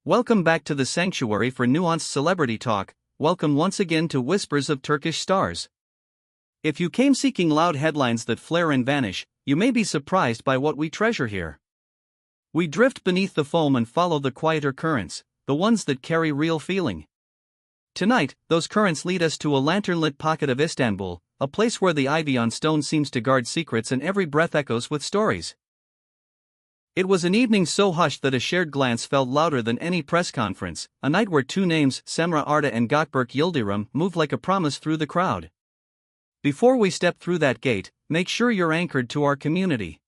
Welcome back to the sanctuary for nuanced celebrity talk. Welcome once again to Whispers of Turkish Stars. If you came seeking loud headlines that flare and vanish, you may be surprised by what we treasure here. We drift beneath the foam and follow the quieter currents, the ones that carry real feeling. Tonight, those currents lead us to a lantern-lit pocket of Istanbul, a place where the ivy on stone seems to guard secrets and every breath echoes with stories. It was an evening so hushed that a shared glance felt louder than any press conference, a night where two names, Samra Arda and Gotberk Yildirim, moved like a promise through the crowd. Before we step through that gate, make sure you're anchored to our community.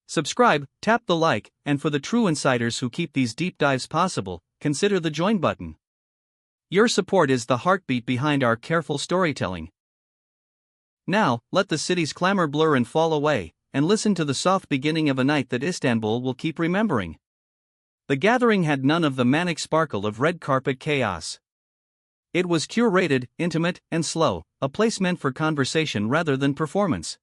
Subscribe, tap the like, and for the true insiders who keep these deep dives possible, consider the join button. Your support is the heartbeat behind our careful storytelling. Now, let the city's clamor blur and fall away, and listen to the soft beginning of a night that Istanbul will keep remembering. The gathering had none of the manic sparkle of red carpet chaos. It was curated, intimate, and slow, a place meant for conversation rather than performance.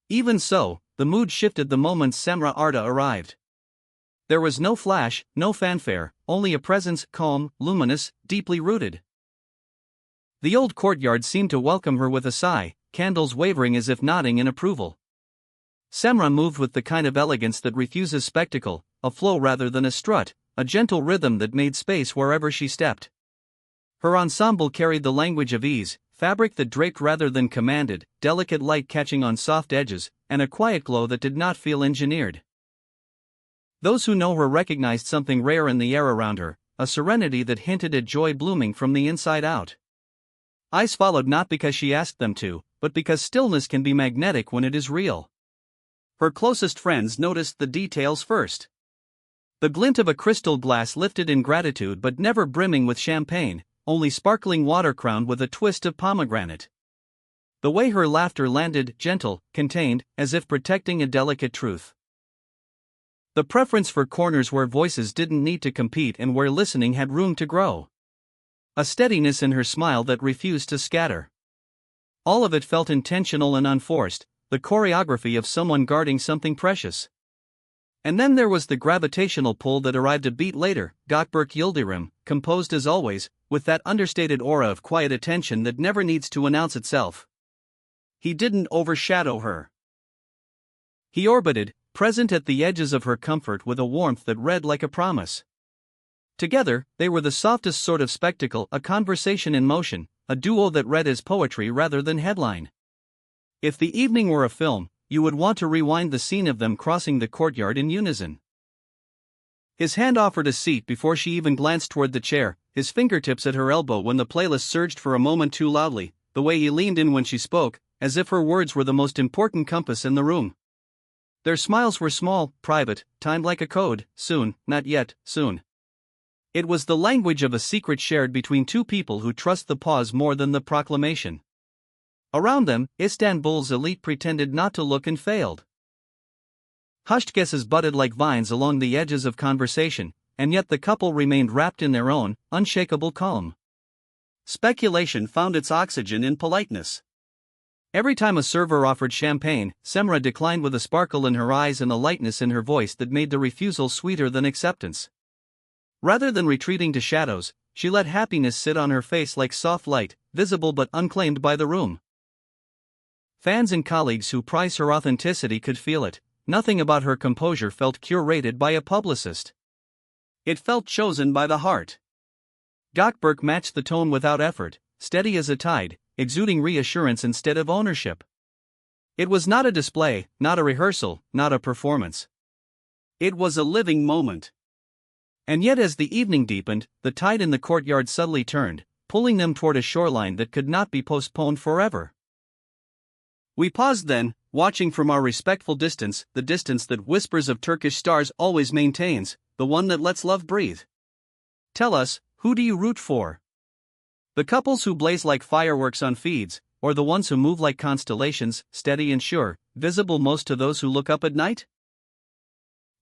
Even so, the mood shifted the moment Samra Arda arrived. There was no flash, no fanfare, only a presence, calm, luminous, deeply rooted. The old courtyard seemed to welcome her with a sigh, candles wavering as if nodding in approval. Cemre moved with the kind of elegance that refuses spectacle, a flow rather than a strut, a gentle rhythm that made space wherever she stepped. Her ensemble carried the language of ease, fabric that draped rather than commanded, delicate light catching on soft edges, and a quiet glow that did not feel engineered. Those who know her recognized something rare in the air around her, a serenity that hinted at joy blooming from the inside out. Eyes followed not because she asked them to, but because stillness can be magnetic when it is real. Her closest friends noticed the details first. The glint of a crystal glass lifted in gratitude but never brimming with champagne, only sparkling water crowned with a twist of pomegranate. The way her laughter landed, gentle, contained, as if protecting a delicate truth. The preference for corners where voices didn't need to compete and where listening had room to grow. A steadiness in her smile that refused to scatter. All of it felt intentional and unforced, the choreography of someone guarding something precious. And then there was the gravitational pull that arrived a beat later, Gotberk Yildirim, composed as always, with that understated aura of quiet attention that never needs to announce itself. He didn't overshadow her. He orbited, present at the edges of her comfort with a warmth that read like a promise. Together, they were the softest sort of spectacle, a conversation in motion, a duo that read as poetry rather than headline. If the evening were a film, you would want to rewind the scene of them crossing the courtyard in unison. His hand offered a seat before she even glanced toward the chair, his fingertips at her elbow when the playlist surged for a moment too loudly, the way he leaned in when she spoke, as if her words were the most important compass in the room. Their smiles were small, private, timed like a code, soon, not yet, soon. It was the language of a secret shared between two people who trust the pause more than the proclamation. Around them, Istanbul's elite pretended not to look and failed. Hushed guesses budded like vines along the edges of conversation, and yet the couple remained wrapped in their own, unshakable calm. Speculation found its oxygen in politeness. Every time a server offered champagne, Cemre declined with a sparkle in her eyes and a lightness in her voice that made the refusal sweeter than acceptance. Rather than retreating to shadows, she let happiness sit on her face like soft light, visible but unclaimed by the room. Fans and colleagues who prize her authenticity could feel it. Nothing about her composure felt curated by a publicist. It felt chosen by the heart. Gotberk matched the tone without effort, steady as a tide, exuding reassurance instead of ownership. It was not a display, not a rehearsal, not a performance. It was a living moment. And yet as the evening deepened, the tide in the courtyard subtly turned, pulling them toward a shoreline that could not be postponed forever. We paused then, watching from our respectful distance, the distance that Whispers of Turkish Stars always maintains, the one that lets love breathe. Tell us, who do you root for? The couples who blaze like fireworks on feeds, or the ones who move like constellations, steady and sure, visible most to those who look up at night?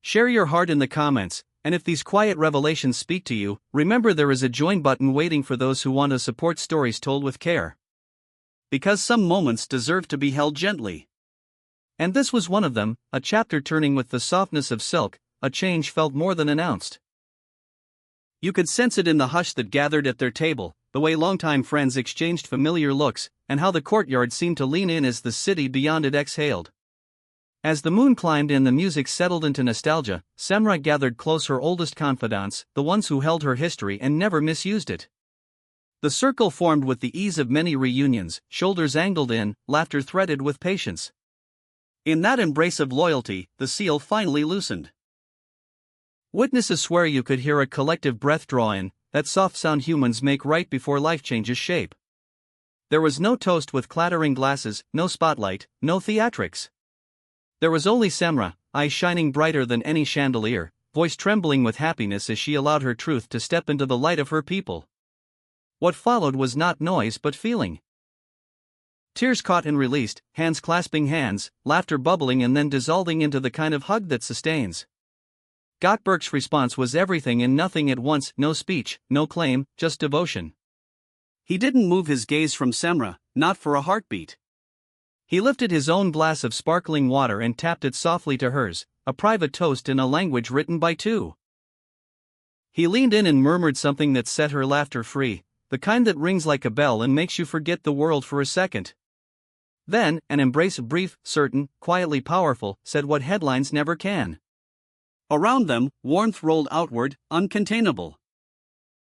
Share your heart in the comments, and if these quiet revelations speak to you, remember there is a join button waiting for those who want to support stories told with care. Because some moments deserve to be held gently. And this was one of them, a chapter turning with the softness of silk, a change felt more than announced. You could sense it in the hush that gathered at their table, the way longtime friends exchanged familiar looks, and how the courtyard seemed to lean in as the city beyond it exhaled. As the moon climbed and the music settled into nostalgia, Samra gathered close her oldest confidants, the ones who held her history and never misused it. The circle formed with the ease of many reunions, shoulders angled in, laughter threaded with patience. In that embrace of loyalty, the seal finally loosened. Witnesses swear you could hear a collective breath draw in, that soft sound humans make right before life changes shape. There was no toast with clattering glasses, no spotlight, no theatrics. There was only Cemre, eyes shining brighter than any chandelier, voice trembling with happiness as she allowed her truth to step into the light of her people. What followed was not noise but feeling. Tears caught and released, hands clasping hands, laughter bubbling and then dissolving into the kind of hug that sustains. Gotberk's response was everything and nothing at once, no speech, no claim, just devotion. He didn't move his gaze from Cemre, not for a heartbeat. He lifted his own glass of sparkling water and tapped it softly to hers, a private toast in a language written by two. He leaned in and murmured something that set her laughter free, the kind that rings like a bell and makes you forget the world for a second. Then, an embrace, brief, certain, quietly powerful, said what headlines never can. Around them, warmth rolled outward, uncontainable.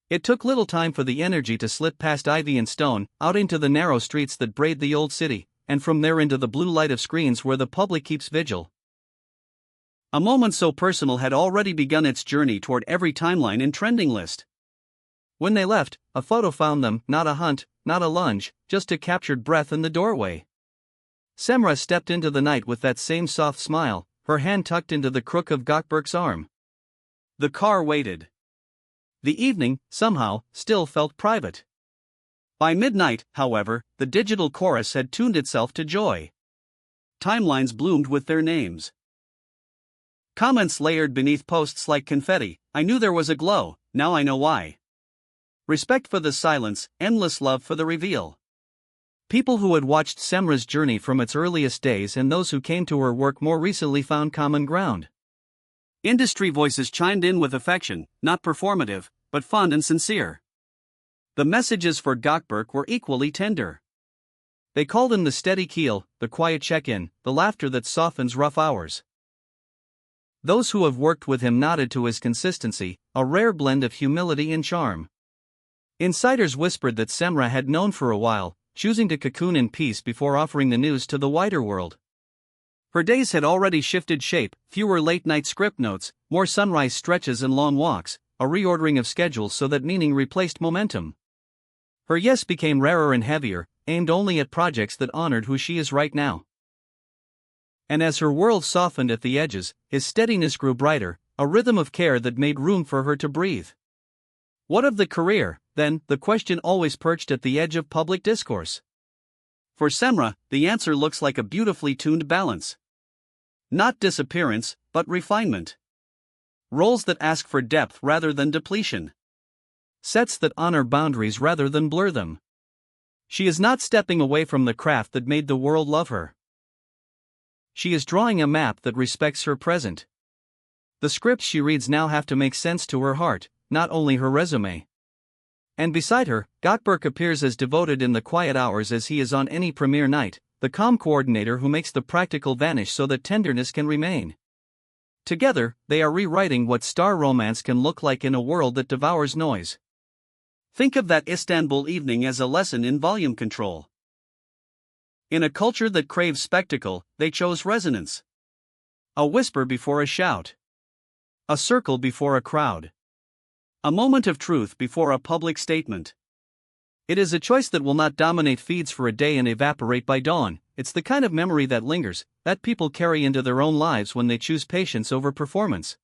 It took little time for the energy to slip past ivy and stone, out into the narrow streets that braid the old city, and from there into the blue light of screens where the public keeps vigil. A moment so personal had already begun its journey toward every timeline and trending list. When they left, a photo found them, not a hunt, not a lunge, just a captured breath in the doorway. Cemre stepped into the night with that same soft smile, her hand tucked into the crook of Gotberk's arm. The car waited. The evening, somehow, still felt private. By midnight, however, the digital chorus had tuned itself to joy. Timelines bloomed with their names. Comments layered beneath posts like confetti. I knew there was a glow, now I know why. Respect for the silence, endless love for the reveal. People who had watched Cemre's journey from its earliest days and those who came to her work more recently found common ground. Industry voices chimed in with affection, not performative, but fond and sincere. The messages for Gotberk were equally tender. They called him the steady keel, the quiet check-in, the laughter that softens rough hours. Those who have worked with him nodded to his consistency, a rare blend of humility and charm. Insiders whispered that Cemre had known for a while, choosing to cocoon in peace before offering the news to the wider world. Her days had already shifted shape, fewer late-night script notes, more sunrise stretches and long walks, a reordering of schedules so that meaning replaced momentum. Her yes became rarer and heavier, aimed only at projects that honored who she is right now. And as her world softened at the edges, his steadiness grew brighter, a rhythm of care that made room for her to breathe. What of the career, then? The question always perched at the edge of public discourse. For Cemre, the answer looks like a beautifully tuned balance. Not disappearance, but refinement. Roles that ask for depth rather than depletion. Sets that honor boundaries rather than blur them. She is not stepping away from the craft that made the world love her. She is drawing a map that respects her present. The scripts she reads now have to make sense to her heart, not only her resume. And beside her, Gotberk appears as devoted in the quiet hours as he is on any premiere night, the calm coordinator who makes the practical vanish so that tenderness can remain. Together, they are rewriting what star romance can look like in a world that devours noise. Think of that Istanbul evening as a lesson in volume control. In a culture that craves spectacle, they chose resonance. A whisper before a shout. A circle before a crowd. A moment of truth before a public statement. It is a choice that will not dominate feeds for a day and evaporate by dawn. It's the kind of memory that lingers, that people carry into their own lives when they choose patience over performance.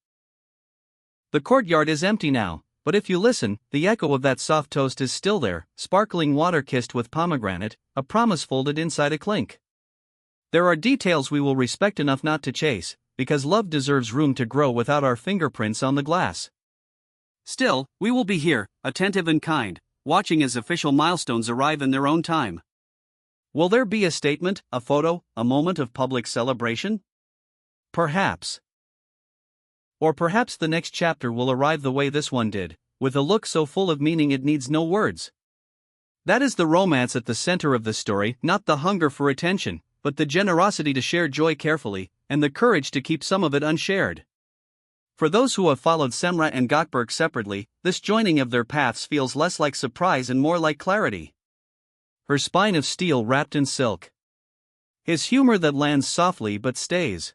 The courtyard is empty now, but if you listen, the echo of that soft toast is still there, sparkling water kissed with pomegranate, a promise folded inside a clink. There are details we will respect enough not to chase, because love deserves room to grow without our fingerprints on the glass. Still, we will be here, attentive and kind, watching as official milestones arrive in their own time. Will there be a statement, a photo, a moment of public celebration? Perhaps. Or perhaps the next chapter will arrive the way this one did, with a look so full of meaning it needs no words. That is the romance at the center of the story, not the hunger for attention, but the generosity to share joy carefully, and the courage to keep some of it unshared. For those who have followed Cemre and Gotberk separately, this joining of their paths feels less like surprise and more like clarity. Her spine of steel wrapped in silk. His humor that lands softly but stays.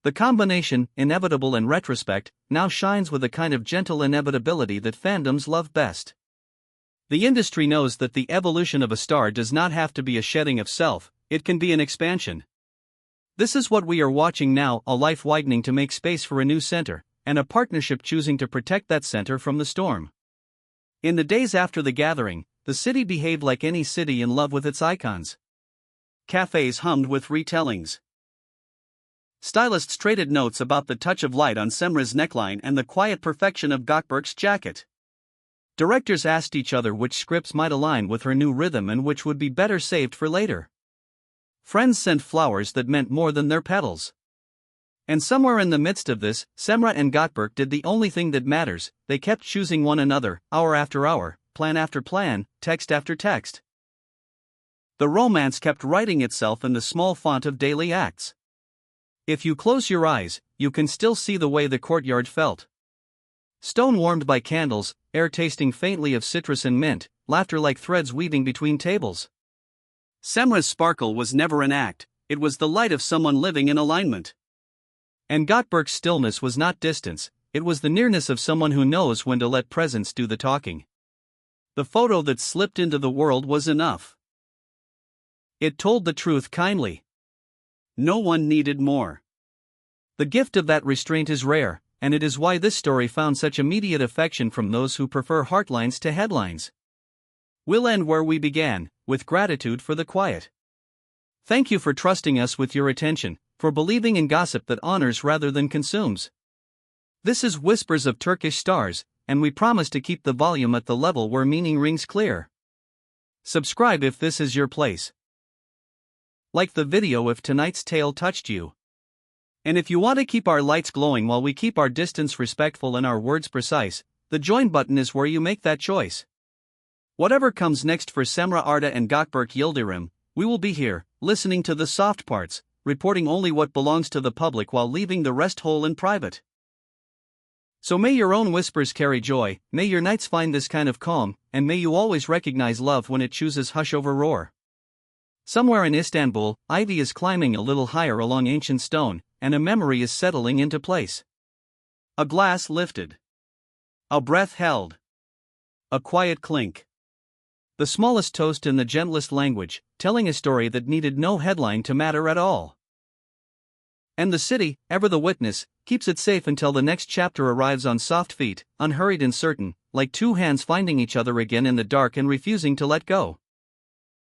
The combination, inevitable in retrospect, now shines with a kind of gentle inevitability that fandoms love best. The industry knows that the evolution of a star does not have to be a shedding of self, it can be an expansion. This is what we are watching now, a life widening to make space for a new center, and a partnership choosing to protect that center from the storm. In the days after the gathering, the city behaved like any city in love with its icons. Cafes hummed with retellings. Stylists traded notes about the touch of light on Cemre's neckline and the quiet perfection of Gotberk's jacket. Directors asked each other which scripts might align with her new rhythm and which would be better saved for later. Friends sent flowers that meant more than their petals. And somewhere in the midst of this, Samra and Gotberk did the only thing that matters. They kept choosing one another, hour after hour, plan after plan, text after text. The romance kept writing itself in the small font of daily acts. If you close your eyes, you can still see the way the courtyard felt. Stone warmed by candles, air tasting faintly of citrus and mint, laughter like threads weaving between tables. Cemre's sparkle was never an act, it was the light of someone living in alignment. And Gotberk's stillness was not distance, it was the nearness of someone who knows when to let presence do the talking. The photo that slipped into the world was enough. It told the truth kindly. No one needed more. The gift of that restraint is rare, and it is why this story found such immediate affection from those who prefer heartlines to headlines. We'll end where we began, with gratitude for the quiet. Thank you for trusting us with your attention, for believing in gossip that honors rather than consumes. This is Whispers of Turkish Stars, and we promise to keep the volume at the level where meaning rings clear. Subscribe if this is your place. Like the video if tonight's tale touched you. And if you want to keep our lights glowing while we keep our distance respectful and our words precise, the join button is where you make that choice. Whatever comes next for Samra Arda and Gotberk Yildirim, we will be here, listening to the soft parts, reporting only what belongs to the public while leaving the rest whole and private. So may your own whispers carry joy, may your nights find this kind of calm, and may you always recognize love when it chooses hush over roar. Somewhere in Istanbul, ivy is climbing a little higher along ancient stone, and a memory is settling into place. A glass lifted. A breath held. A quiet clink. The smallest toast in the gentlest language, telling a story that needed no headline to matter at all. And the city, ever the witness, keeps it safe until the next chapter arrives on soft feet, unhurried and certain, like two hands finding each other again in the dark and refusing to let go.